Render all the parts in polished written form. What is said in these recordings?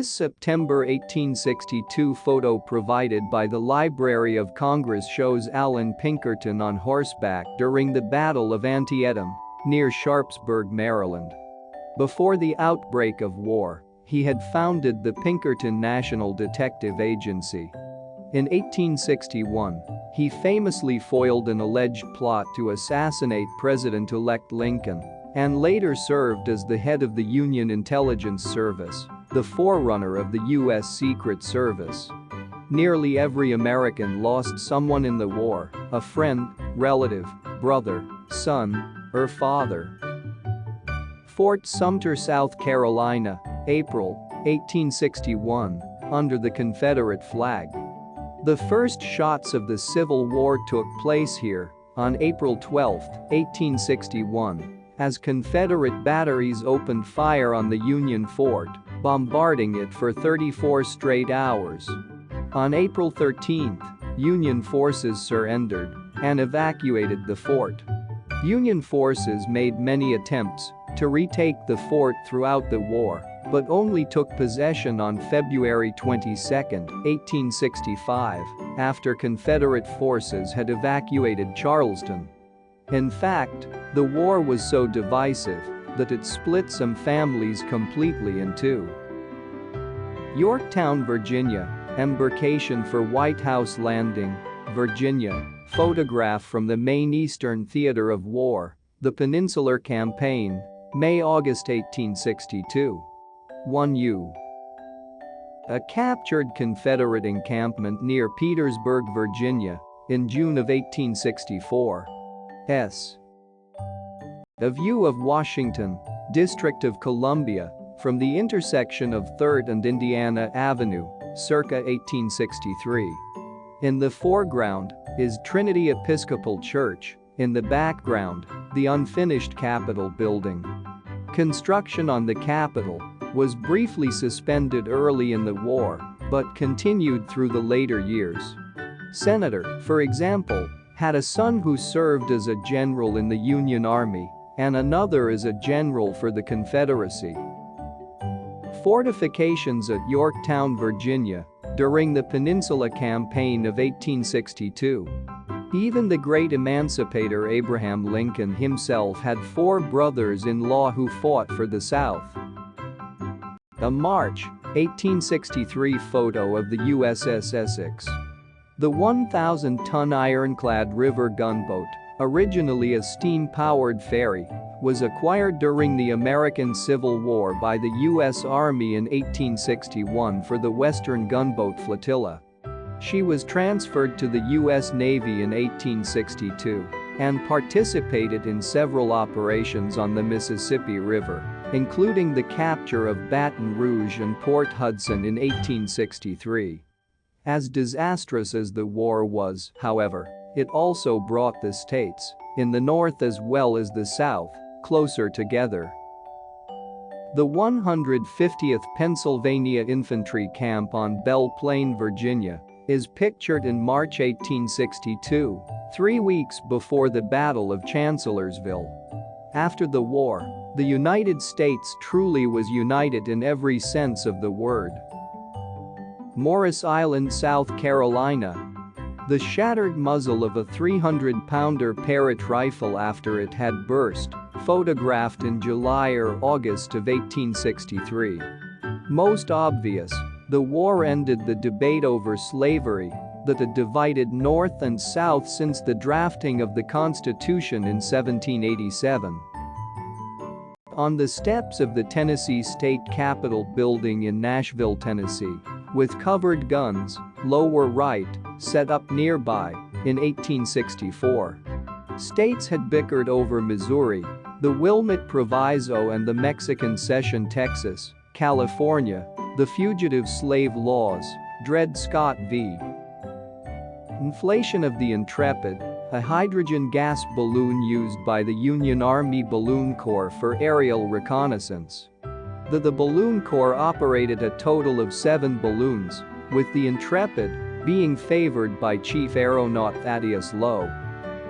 This September 1862 photo provided by the Library of Congress shows Allan Pinkerton on horseback during the Battle of Antietam, near Sharpsburg, Maryland. Before the outbreak of war, he had founded the Pinkerton National Detective Agency. In 1861, he famously foiled an alleged plot to assassinate President-elect Lincoln and later served as the head of the Union Intelligence Service, the forerunner of the U.S. Secret Service. Nearly every American lost someone in the war, a friend, relative, brother, son, or father. Fort Sumter, South Carolina, April 1861, under the Confederate flag. The first shots of the Civil War took place here on April 12, 1861, as Confederate batteries opened fire on the Union fort, bombarding it for 34 straight hours. On April 13, Union forces surrendered and evacuated the fort. Union forces made many attempts to retake the fort throughout the war, but only took possession on February 22, 1865, after Confederate forces had evacuated Charleston. In fact, the war was so divisive that it split some families completely in two. Yorktown, Virginia, embarkation for White House Landing, Virginia, photograph from the main Eastern Theater of War, the Peninsular Campaign, May-August 1862. 1U. A captured Confederate encampment near Petersburg, Virginia, in June of 1864. S. A view of Washington, District of Columbia, from the intersection of 3rd and Indiana Avenue, circa 1863. In the foreground is Trinity Episcopal Church, in the background, the unfinished Capitol building. Construction on the Capitol was briefly suspended early in the war, but continued through the later years. Senator, for example, had a son who served as a general in the Union Army and another as a general for the Confederacy. Fortifications at Yorktown, Virginia, during the Peninsula Campaign of 1862. Even the great emancipator Abraham Lincoln himself had 4 brothers-in-law who fought for the South. A March 1863 photo of the USS Essex. The 1,000-ton ironclad river gunboat, originally a steam-powered ferry, was acquired during the American Civil War by the U.S. Army in 1861 for the Western Gunboat Flotilla. She was transferred to the U.S. Navy in 1862 and participated in several operations on the Mississippi River, including the capture of Baton Rouge and Port Hudson in 1863. As disastrous as the war was, however, it also brought the states, in the North as well as the South, closer together. The 150th Pennsylvania Infantry Camp on Belle, Plaine, Virginia, is pictured in March 1862, 3 weeks before the Battle of Chancellorsville. After the war, the United States truly was united in every sense of the word. Morris Island, South Carolina. The shattered muzzle of a 300-pounder Parrott rifle after it had burst, photographed in July or August of 1863. Most obvious, the war ended the debate over slavery that had divided North and South since the drafting of the Constitution in 1787. On the steps of the Tennessee State Capitol building in Nashville, Tennessee, with covered guns, lower right, set up nearby, in 1864. States had bickered over Missouri, the Wilmette Proviso and the Mexican Cession, Texas, California, the fugitive slave laws, Dred Scott v. Inflation of the Intrepid, a hydrogen gas balloon used by the Union Army Balloon Corps for aerial reconnaissance. The Balloon Corps operated a total of 7 balloons, with the Intrepid being favored by Chief Aeronaut Thaddeus Lowe.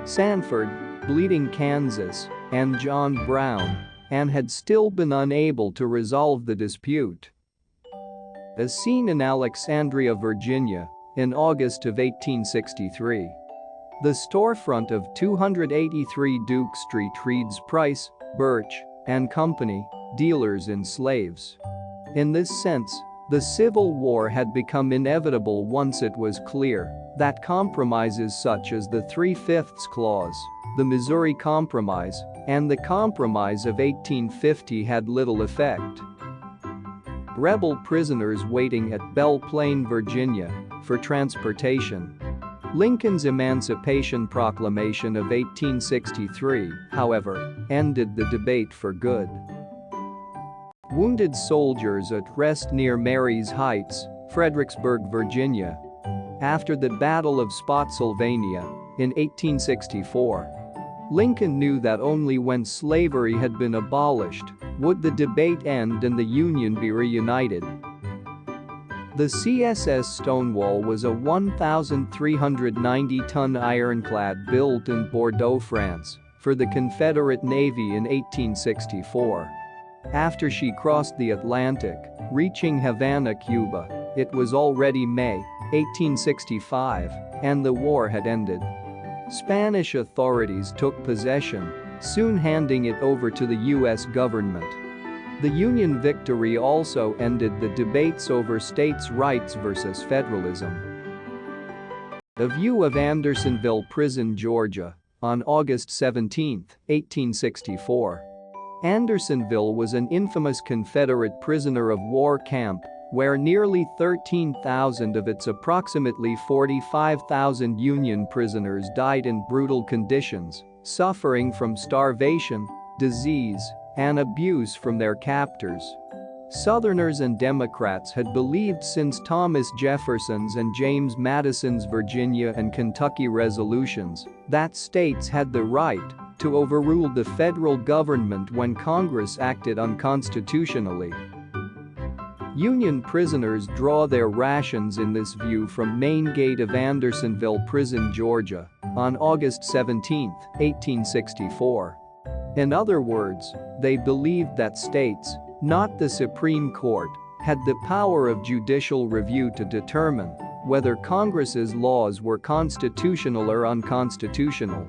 Sanford, Bleeding Kansas, and John Brown, and had still been unable to resolve the dispute. As seen in Alexandria, Virginia, in August of 1863. The storefront of 283 Duke Street reads Price, Birch and Company, dealers in slaves. In this sense, the Civil War had become inevitable once it was clear that compromises such as the 3/5 Clause, the Missouri Compromise, and the Compromise of 1850 had little effect. Rebel prisoners waiting at Belle, Plaine, Virginia, for transportation. Lincoln's Emancipation Proclamation of 1863, however, ended the debate for good. Wounded soldiers at rest near Marye's Heights, Fredericksburg, Virginia. After the Battle of Spotsylvania in 1864. Lincoln knew that only when slavery had been abolished would the debate end and the Union be reunited. The Css Stonewall was a 1,390-ton ironclad built in Bordeaux, France, for the Confederate Navy in 1864. After she crossed the Atlantic, reaching Havana, Cuba, it was already May 1865, and the war had ended. Spanish authorities took possession, soon handing it over to the U.S. government. The Union victory also ended the debates over states' rights versus federalism. A view of Andersonville Prison, Georgia, on August 17, 1864. Andersonville was an infamous Confederate prisoner of war camp where nearly 13,000 of its approximately 45,000 Union prisoners died in brutal conditions, suffering from starvation, disease, and abuse from their captors. Southerners and Democrats had believed since Thomas Jefferson's and James Madison's Virginia and Kentucky resolutions that states had the right to overrule the federal government when Congress acted unconstitutionally. Union prisoners draw their rations in this view from main gate of Andersonville Prison, Georgia, on August 17, 1864. In other words, they believed that states, not the Supreme Court, had the power of judicial review to determine whether Congress's laws were constitutional or unconstitutional.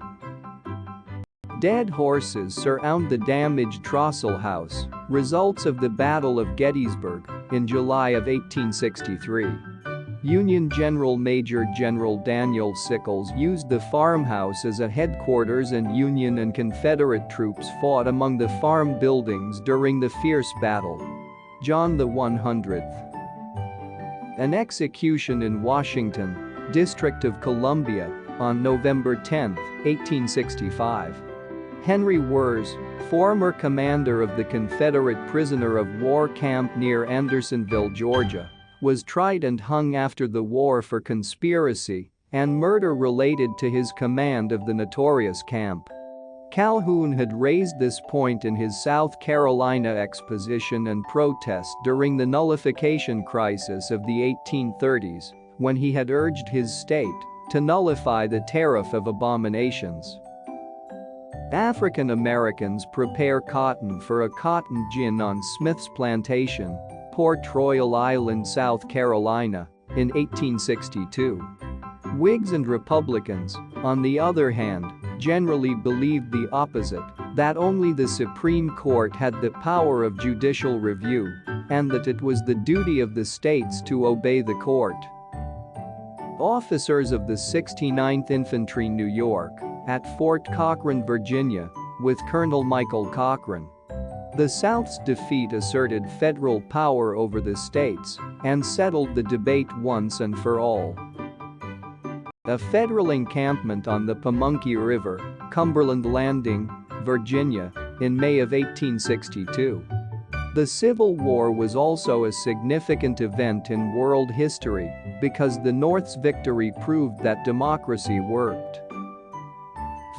Dead horses surround the damaged Trossel House, results of the Battle of Gettysburg, in July of 1863. Union General Major General Daniel Sickles used the farmhouse as a headquarters, and Union and Confederate troops fought among the farm buildings during the fierce battle. John the 100th. An execution in Washington, District of Columbia, on November 10, 1865. Henry Wirz, former commander of the Confederate prisoner of war camp near Andersonville, Georgia, was tried and hung after the war for conspiracy and murder related to his command of the notorious camp. Calhoun had raised this point in his South Carolina exposition and protest during the nullification crisis of the 1830s, when he had urged his state to nullify the Tariff of Abominations. African Americans prepare cotton for a cotton gin on Smith's plantation, Port Royal Island, South Carolina, in 1862. Whigs and Republicans, on the other hand, generally believed the opposite, that only the Supreme Court had the power of judicial review, and that it was the duty of the states to obey the court. Officers of the 69th Infantry, New York, at Fort Cochran, Virginia, with Colonel Michael Cochran. The South's defeat asserted federal power over the states and settled the debate once and for all. A federal encampment on the Pamunkey River, Cumberland Landing, Virginia, in May of 1862. The Civil War was also a significant event in world history because the North's victory proved that democracy worked.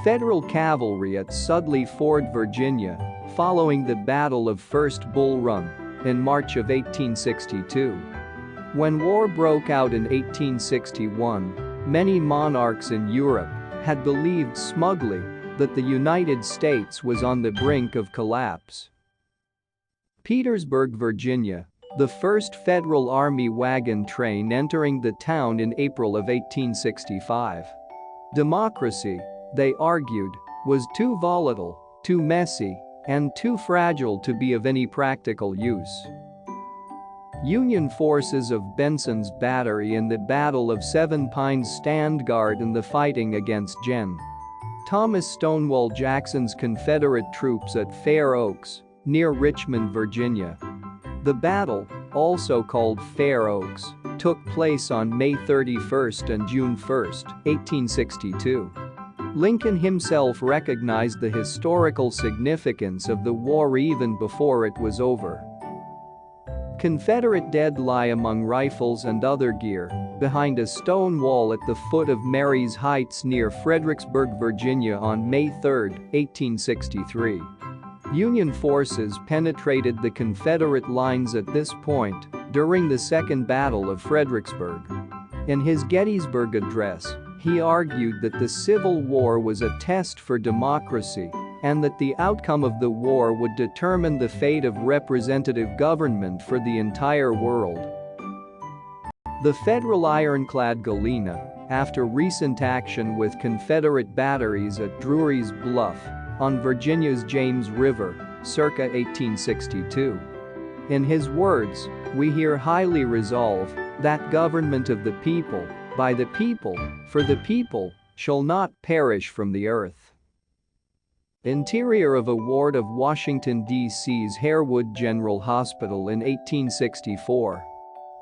Federal cavalry at Sudley Ford, Virginia, following the Battle of First Bull Run in March of 1862. When war broke out in 1861, many monarchs in Europe had believed smugly that the United States was on the brink of collapse. Petersburg, Virginia, The first Federal Army wagon train entering the town in April of 1865. Democracy, they argued, was too volatile, too messy, and too fragile to be of any practical use. Union forces of Benson's Battery in the Battle of Seven Pines stand guard in the fighting against Gen. Thomas Stonewall Jackson's Confederate troops at Fair Oaks, near Richmond, Virginia. The battle, also called Fair Oaks, took place on May 31 and June 1, 1862. Lincoln himself recognized the historical significance of the war even before it was over. Confederate dead lie among rifles and other gear behind a stone wall at the foot of Marye's Heights near Fredericksburg, Virginia on May 3, 1863. Union forces penetrated the Confederate lines at this point during the Second Battle of Fredericksburg. In his Gettysburg Address, he argued that the Civil War was a test for democracy and that the outcome of the war would determine the fate of representative government for the entire world. The Federal ironclad Galena, after recent action with Confederate batteries at Drury's Bluff on Virginia's James River, circa 1862. In his words, we here highly resolve that government of the people, by the people, for the people, shall not perish from the earth. Interior of a ward of Washington, D.C.'s Harewood General Hospital in 1864.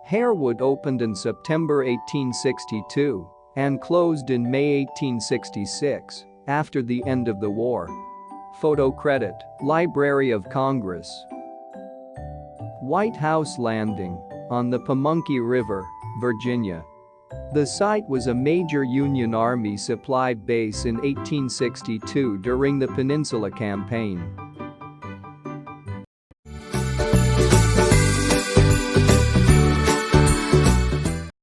Harewood opened in September 1862 and closed in May 1866, after the end of the war. Photo credit, Library of Congress. White House Landing, on the Pamunkey River, Virginia. The site was a major Union Army supply base in 1862 during the Peninsula Campaign.